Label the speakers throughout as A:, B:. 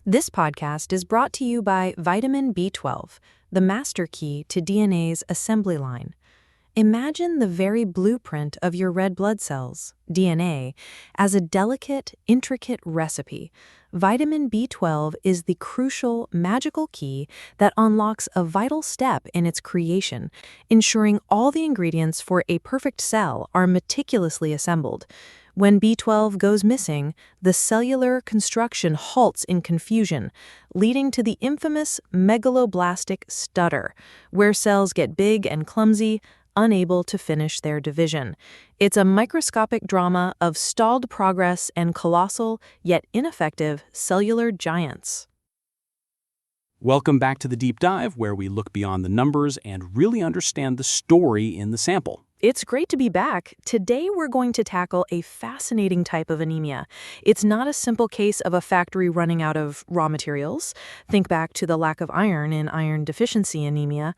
A: This podcast is brought to you by vitamin B12, the master key to DNA's assembly line. Imagine the very blueprint of your red blood cells, DNA, as a delicate, intricate recipe. Vitamin B12 is the crucial, magical key that unlocks a vital step in its creation, ensuring all the ingredients for a perfect cell are meticulously assembled. When B12 goes missing, the cellular construction halts in confusion, leading to the infamous megaloblastic stutter, where cells get big and clumsy, unable to finish their division. It's a microscopic drama of stalled progress and colossal, yet ineffective, cellular giants.
B: Welcome back to the Deep Dive, where we look beyond the numbers and really understand the story in the sample.
A: It's great to be back. Today we're going to tackle a fascinating type of anemia. It's not a simple case of a factory running out of raw materials. Think back to the lack of iron in iron deficiency anemia.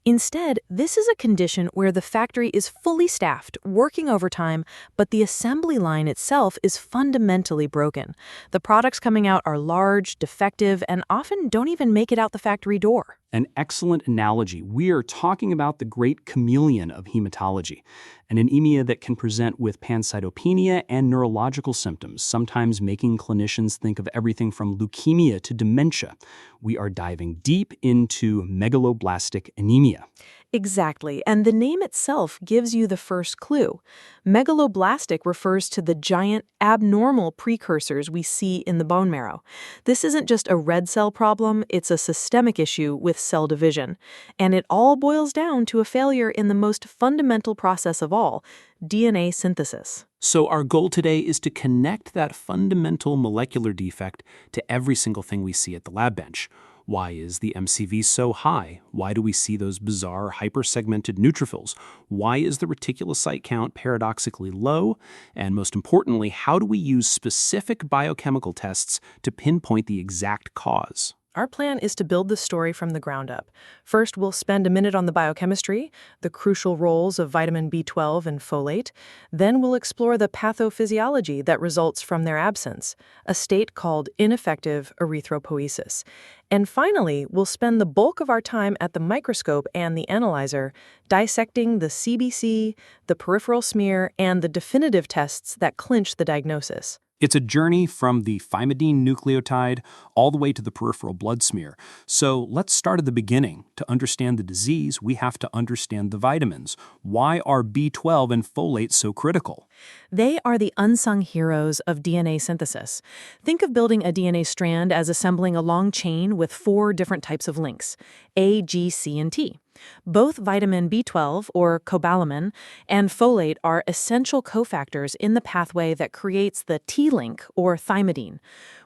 A: Instead, this is a condition where the factory is fully staffed, working overtime, but the assembly line itself is fundamentally broken. The products coming out are large, defective, and often don't even make it out the factory door.
B: An excellent analogy. We are talking about the great chameleon of hematology, an anemia that can present with pancytopenia and neurological symptoms, sometimes making clinicians think of everything from leukemia to dementia. We are diving deep into megaloblastic anemia.
A: Exactly, and the name itself gives you the first clue. Megaloblastic refers to the giant, abnormal precursors we see in the bone marrow. This isn't just a red cell problem, it's a systemic issue with cell division. And it all boils down to a failure in the most fundamental process of all, DNA synthesis.
B: So our goal today is to connect that fundamental molecular defect to every single thing we see at the lab bench. Why is the MCV so high? Why do we see those bizarre hypersegmented neutrophils? Why is the reticulocyte count paradoxically low? And most importantly, how do we use specific biochemical tests to pinpoint the exact cause?
A: Our plan is to build the story from the ground up. First, we'll spend a minute on the biochemistry, the crucial roles of vitamin B12 and folate. Then we'll explore the pathophysiology that results from their absence, a state called ineffective erythropoiesis. And finally, we'll spend the bulk of our time at the microscope and the analyzer, dissecting the CBC, the peripheral smear, and the definitive tests that clinch the diagnosis.
B: It's a journey from the thymidine nucleotide all the way to the peripheral blood smear. So let's start at the beginning. To understand the disease, we have to understand the vitamins. Why are B12 and folate so critical?
A: They are the unsung heroes of DNA synthesis. Think of building a DNA strand as assembling a long chain with 4 different types of links, A, G, C, and T. Both vitamin B12, or cobalamin, and folate are essential cofactors in the pathway that creates the T-link, or thymidine.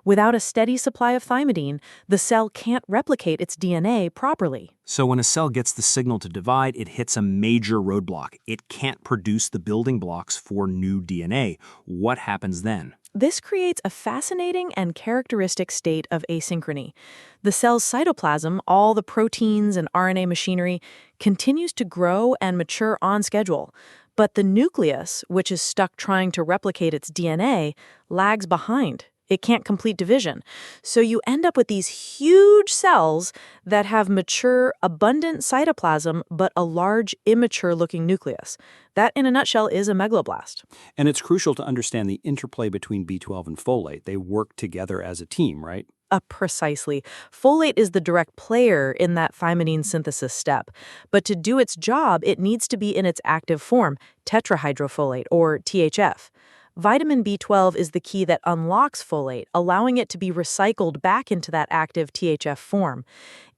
A: Without a steady supply of thymidine, the cell can't replicate its DNA properly.
B: So when a cell gets the signal to divide, it hits a major roadblock. It can't produce the building blocks for new DNA. What happens then?
A: This creates a fascinating and characteristic state of asynchrony. The cell's cytoplasm, all the proteins and RNA machinery, continues to grow and mature on schedule. But the nucleus, which is stuck trying to replicate its DNA, lags behind. It can't complete division. So you end up with these huge cells that have mature, abundant cytoplasm, but a large, immature-looking nucleus. That, in a nutshell, is a megaloblast.
B: And it's crucial to understand the interplay between B12 and folate. They work together as a team, right?
A: Precisely. Folate is the direct player in that thymidine synthesis step. But to do its job, it needs to be in its active form, tetrahydrofolate, or THF. Vitamin B12 is the key that unlocks folate, allowing it to be recycled back into that active THF form.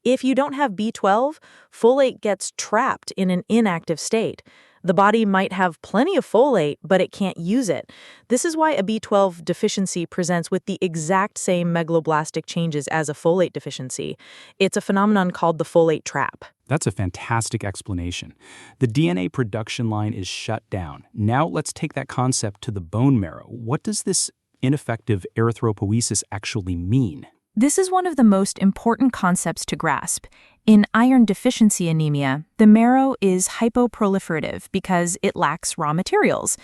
A: If you don't have B12, folate gets trapped in an inactive state. The body might have plenty of folate, but it can't use it. This is why a B12 deficiency presents with the exact same megaloblastic changes as a folate deficiency. It's a phenomenon called the folate trap.
B: That's a fantastic explanation. The DNA production line is shut down. Now let's take that concept to the bone marrow. What does this ineffective erythropoiesis actually mean?
C: This is one of the most important concepts to grasp. In iron deficiency anemia, the marrow is hypoproliferative because it lacks raw materials.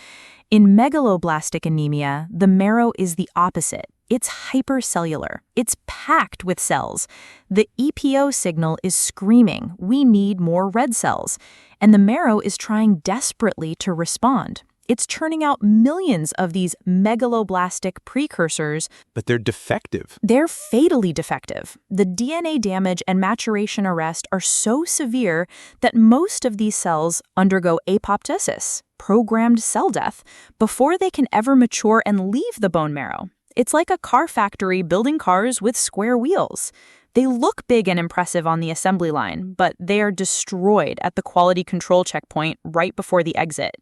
C: In megaloblastic anemia, the marrow is the opposite. It's hypercellular. It's packed with cells. The EPO signal is screaming, we need more red cells. And the marrow is trying desperately to respond. It's churning out millions of these megaloblastic precursors.
B: But they're defective.
C: They're fatally defective. The DNA damage and maturation arrest are so severe that most of these cells undergo apoptosis, programmed cell death, before they can ever mature and leave the bone marrow. It's like a car factory building cars with square wheels. They look big and impressive on the assembly line, but they are destroyed at the quality control checkpoint right before the exit.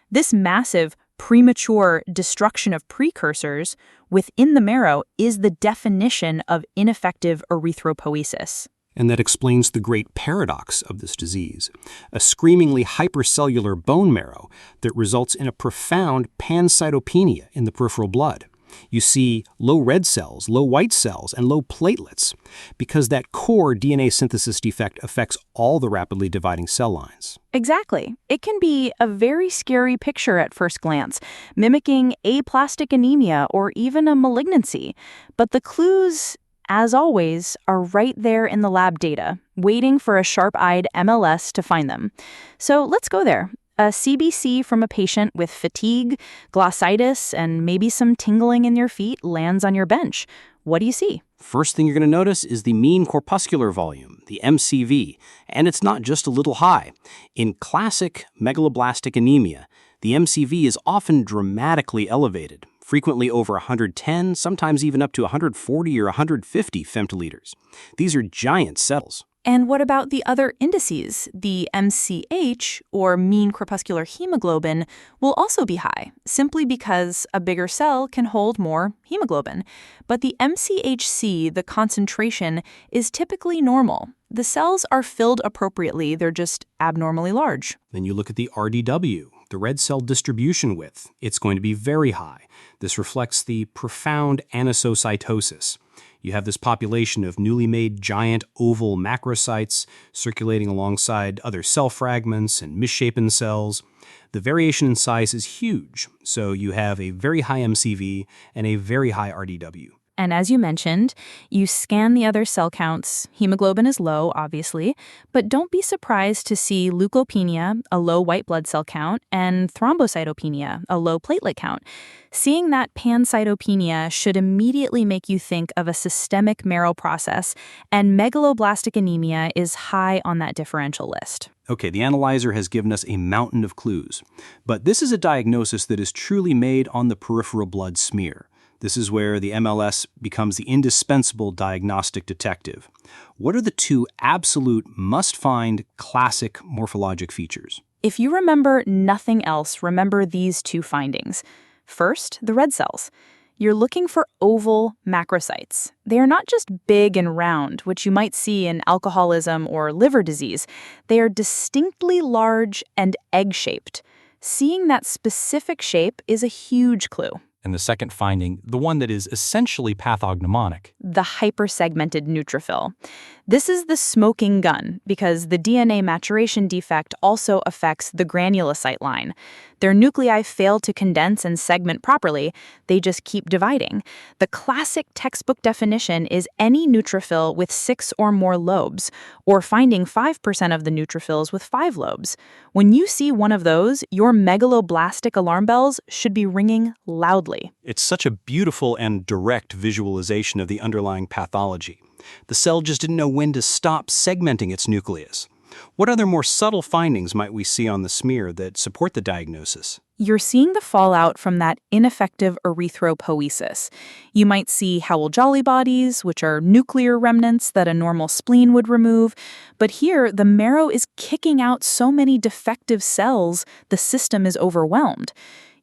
C: This massive, premature destruction of precursors within the marrow is the definition of ineffective erythropoiesis.
B: And that explains the great paradox of this disease, a screamingly hypercellular bone marrow that results in a profound pancytopenia in the peripheral blood. You see low red cells, low white cells, and low platelets because that core DNA synthesis defect affects all the rapidly dividing cell lines.
C: Exactly. It can be a very scary picture at first glance, mimicking aplastic anemia or even a malignancy. But the clues, as always, are right there in the lab data, waiting for a sharp-eyed MLS to find them. So let's go there. A CBC from a patient with fatigue, glossitis, and maybe some tingling in your feet lands on your bench. What do you see?
B: First thing you're going to notice is the mean corpuscular volume, the MCV, and it's not just a little high. In classic megaloblastic anemia, the MCV is often dramatically elevated, frequently over 110, sometimes even up to 140 or 150 femtoliters. These are giant cells.
C: And what about the other indices? The MCH, or mean corpuscular hemoglobin, will also be high, simply because a bigger cell can hold more hemoglobin. But the MCHC, the concentration, is typically normal. The cells are filled appropriately, they're just abnormally large.
B: Then you look at the RDW, the red cell distribution width. It's going to be very high. This reflects the profound anisocytosis. You have this population of newly made giant oval macrocytes circulating alongside other cell fragments and misshapen cells. The variation in size is huge, so you have a very high MCV and a very high RDW.
C: And as you mentioned, you scan the other cell counts. Hemoglobin is low, obviously, but don't be surprised to see leukopenia, a low white blood cell count, and thrombocytopenia, a low platelet count. Seeing that pancytopenia should immediately make you think of a systemic marrow process, and megaloblastic anemia is high on that differential list.
B: Okay, the analyzer has given us a mountain of clues, but this is a diagnosis that is truly made on the peripheral blood smear. This is where the MLS becomes the indispensable diagnostic detective. What are the two absolute must-find classic morphologic features?
C: If you remember nothing else, remember these two findings. First, the red cells. You're looking for oval macrocytes. They are not just big and round, which you might see in alcoholism or liver disease. They are distinctly large and egg-shaped. Seeing that specific shape is a huge clue.
D: And the second finding, the one that is essentially pathognomonic.
C: The hypersegmented neutrophil. This is the smoking gun because the DNA maturation defect also affects the granulocyte line. Their nuclei fail to condense and segment properly. They just keep dividing. The classic textbook definition is any neutrophil with 6 or more lobes, or finding 5% of the neutrophils with 5 lobes. When you see one of those, your megaloblastic alarm bells should be ringing loudly.
B: It's such a beautiful and direct visualization of the underlying pathology. The cell just didn't know when to stop segmenting its nucleus. What other more subtle findings might we see on the smear that support the diagnosis?
C: You're seeing the fallout from that ineffective erythropoiesis. You might see Howell-Jolly bodies, which are nuclear remnants that a normal spleen would remove. But here, the marrow is kicking out so many defective cells, the system is overwhelmed.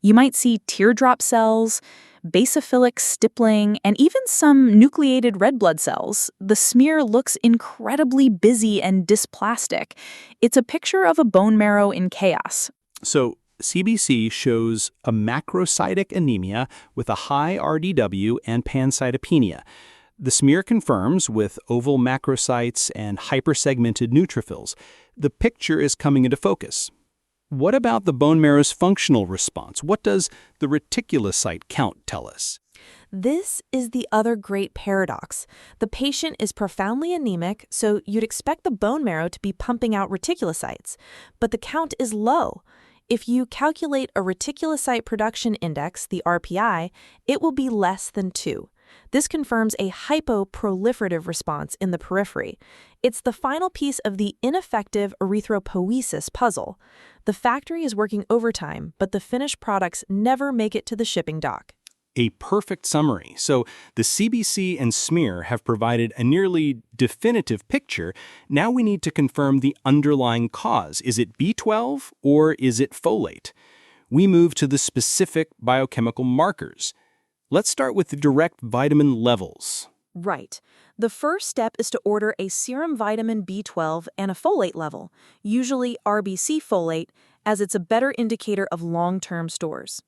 C: You might see teardrop cells, basophilic stippling, and even some nucleated red blood cells. The smear looks incredibly busy and dysplastic. It's a picture of a bone marrow in chaos.
B: So, CBC shows a macrocytic anemia with a high RDW and pancytopenia. The smear confirms with oval macrocytes and hypersegmented neutrophils. The picture is coming into focus. What about the bone marrow's functional response? What does the reticulocyte count tell us?
A: This is the other great paradox. The patient is profoundly anemic, so you'd expect the bone marrow to be pumping out reticulocytes, but the count is low. If you calculate a reticulocyte production index, the RPI, it will be less than 2. This confirms a hypoproliferative response in the periphery. It's the final piece of the ineffective erythropoiesis puzzle. The factory is working overtime, but the finished products never make it to the shipping dock.
D: A perfect summary. So the CBC and smear have provided a nearly definitive picture. Now we need to confirm the underlying cause. Is it B12 or is it folate? We move to the specific biochemical markers. Let's start with the direct vitamin levels.
A: Right. The first step is to order a serum vitamin B12 and a folate level, usually RBC folate, as it's a better indicator of long-term stores.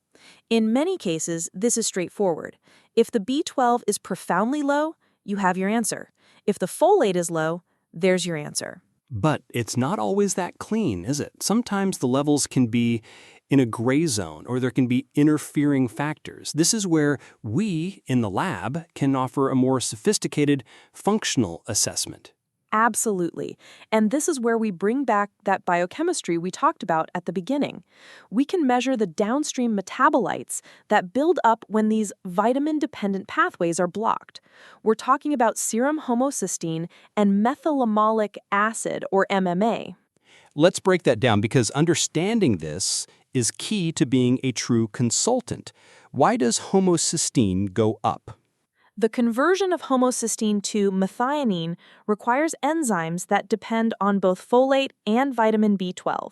A: In many cases, this is straightforward. If the B12 is profoundly low, you have your answer. If the folate is low, there's your answer.
D: But it's not always that clean, is it? Sometimes the levels can be in a gray zone, or there can be interfering factors. This is where we, in the lab, can offer a more sophisticated functional assessment.
A: Absolutely. And this is where we bring back that biochemistry we talked about at the beginning. We can measure the downstream metabolites that build up when these vitamin-dependent pathways are blocked. We're talking about serum homocysteine and methylmalonic acid, or MMA.
D: Let's break that down, because understanding this is key to being a true consultant. Why does homocysteine go up?
A: The conversion of homocysteine to methionine requires enzymes that depend on both folate and vitamin B12.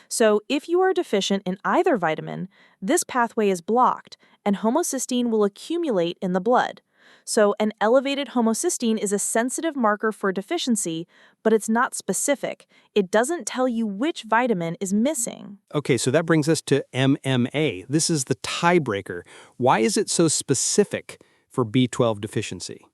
A: So if you are deficient in either vitamin, this pathway is blocked and homocysteine will accumulate in the blood. So an elevated homocysteine is a sensitive marker for deficiency, but it's not specific. It doesn't tell you which vitamin is missing.
D: Okay, so that brings us to MMA. This is the tiebreaker. Why is it so specific for B12 deficiency?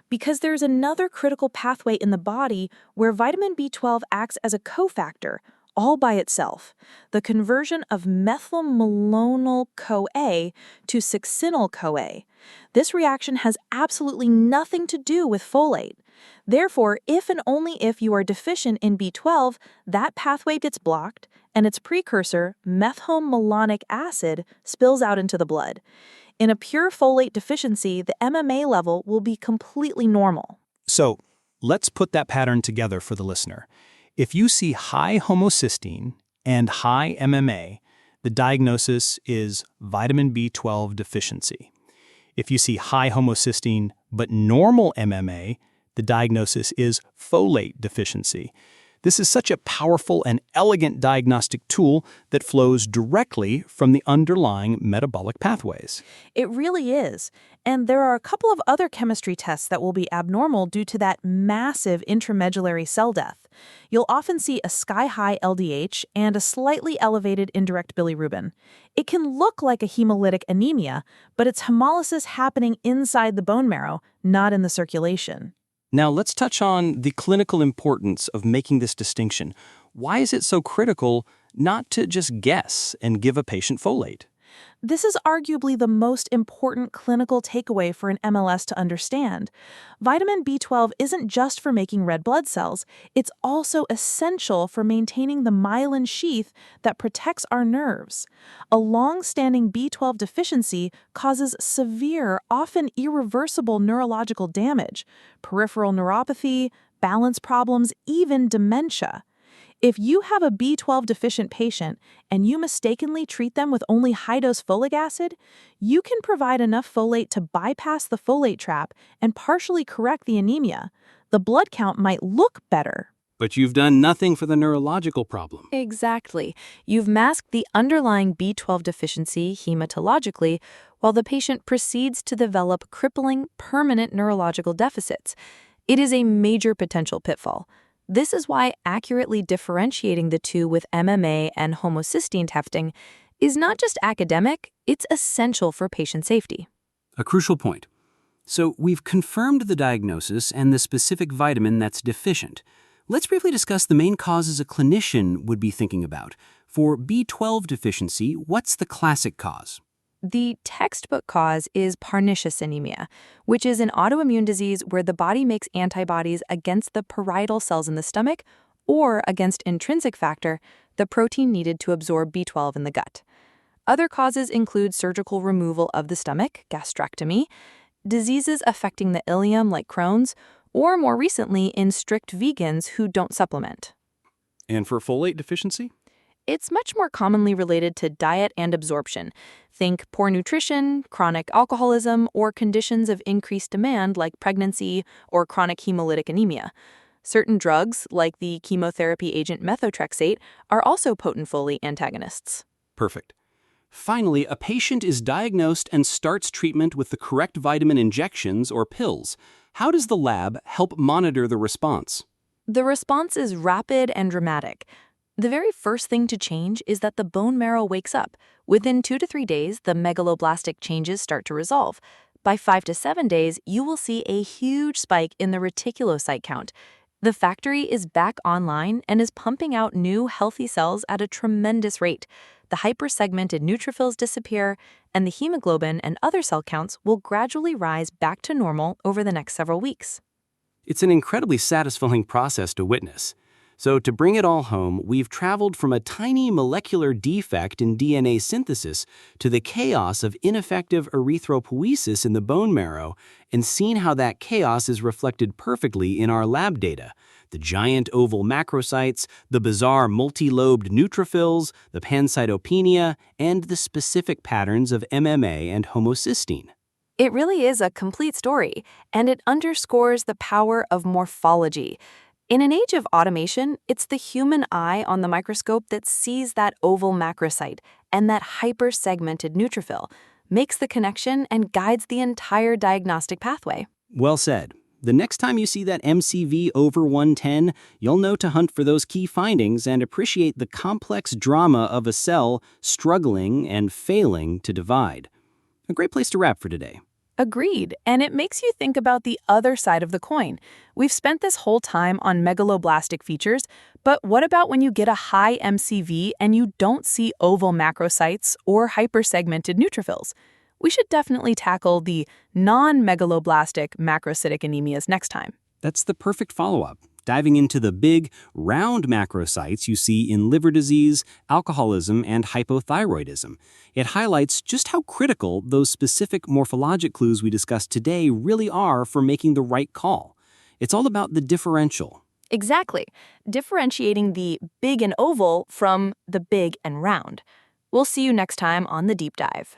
A: Because there's another critical pathway in the body where vitamin B12 acts as a cofactor, all by itself. The conversion of methylmalonyl-CoA to succinyl-CoA. This reaction has absolutely nothing to do with folate. Therefore, if and only if you are deficient in B12, that pathway gets blocked, and its precursor, methylmalonic acid, spills out into the blood. In a pure folate deficiency, the MMA level will be completely normal.
D: So let's put that pattern together for the listener. If you see high homocysteine and high MMA, the diagnosis is vitamin B12 deficiency. If you see high homocysteine but normal MMA, the diagnosis is folate deficiency. This is such a powerful and elegant diagnostic tool that flows directly from the underlying metabolic pathways.
A: It really is. And there are a couple of other chemistry tests that will be abnormal due to that massive intramedullary cell death. You'll often see a sky-high LDH and a slightly elevated indirect bilirubin. It can look like a hemolytic anemia, but it's hemolysis happening inside the bone marrow, not in the circulation.
D: Now let's touch on the clinical importance of making this distinction. Why is it so critical not to just guess and give a patient folate?
A: This is arguably the most important clinical takeaway for an MLS to understand. Vitamin B12 isn't just for making red blood cells, it's also essential for maintaining the myelin sheath that protects our nerves. A long-standing B12 deficiency causes severe, often irreversible neurological damage, peripheral neuropathy, balance problems, even dementia. If you have a B12 deficient patient and you mistakenly treat them with only high-dose folic acid, you can provide enough folate to bypass the folate trap and partially correct the anemia. The blood count might look better.
D: But you've done nothing for the neurological problem.
A: Exactly. You've masked the underlying B12 deficiency hematologically while the patient proceeds to develop crippling, permanent neurological deficits. It is a major potential pitfall. This is why accurately differentiating the two with MMA and homocysteine testing is not just academic, it's essential for patient safety.
B: A crucial point. So we've confirmed the diagnosis and the specific vitamin that's deficient. Let's briefly discuss the main causes a clinician would be thinking about. For B12 deficiency, what's the classic cause?
A: The textbook cause is pernicious anemia, which is an autoimmune disease where the body makes antibodies against the parietal cells in the stomach or against intrinsic factor, the protein needed to absorb B12 in the gut. Other causes include surgical removal of the stomach, gastrectomy, diseases affecting the ileum like Crohn's, or more recently in strict vegans who don't supplement.
B: And for folate deficiency?
A: It's much more commonly related to diet and absorption. Think poor nutrition, chronic alcoholism, or conditions of increased demand like pregnancy or chronic hemolytic anemia. Certain drugs, like the chemotherapy agent methotrexate, are also potent folate antagonists.
B: Perfect. Finally, a patient is diagnosed and starts treatment with the correct vitamin injections or pills. How does the lab help monitor the response?
A: The response is rapid and dramatic. The very first thing to change is that the bone marrow wakes up. Within 2 to 3 days, the megaloblastic changes start to resolve. By 5 to 7 days, you will see a huge spike in the reticulocyte count. The factory is back online and is pumping out new healthy cells at a tremendous rate. The hypersegmented neutrophils disappear, and the hemoglobin and other cell counts will gradually rise back to normal over the next several weeks.
B: It's an incredibly satisfying process to witness. So to bring it all home, we've traveled from a tiny molecular defect in DNA synthesis to the chaos of ineffective erythropoiesis in the bone marrow and seen how that chaos is reflected perfectly in our lab data. The giant oval macrocytes, the bizarre multi-lobed neutrophils, the pancytopenia, and the specific patterns of MMA and homocysteine.
A: It really is a complete story, and it underscores the power of morphology. In an age of automation, it's the human eye on the microscope that sees that oval macrocyte and that hypersegmented neutrophil, makes the connection, and guides the entire diagnostic pathway.
B: Well said. The next time you see that MCV over 110, you'll know to hunt for those key findings and appreciate the complex drama of a cell struggling and failing to divide. A great place to wrap for today.
C: Agreed, and it makes you think about the other side of the coin. We've spent this whole time on megaloblastic features, but what about when you get a high MCV and you don't see oval macrocytes or hypersegmented neutrophils? We should definitely tackle the non-megaloblastic macrocytic anemias next time.
B: That's the perfect follow-up, diving into the big, round macrocytes you see in liver disease, alcoholism, and hypothyroidism. It highlights just how critical those specific morphologic clues we discussed today really are for making the right call. It's all about the differential.
C: Exactly. Differentiating the big and oval from the big and round. We'll see you next time on The Deep Dive.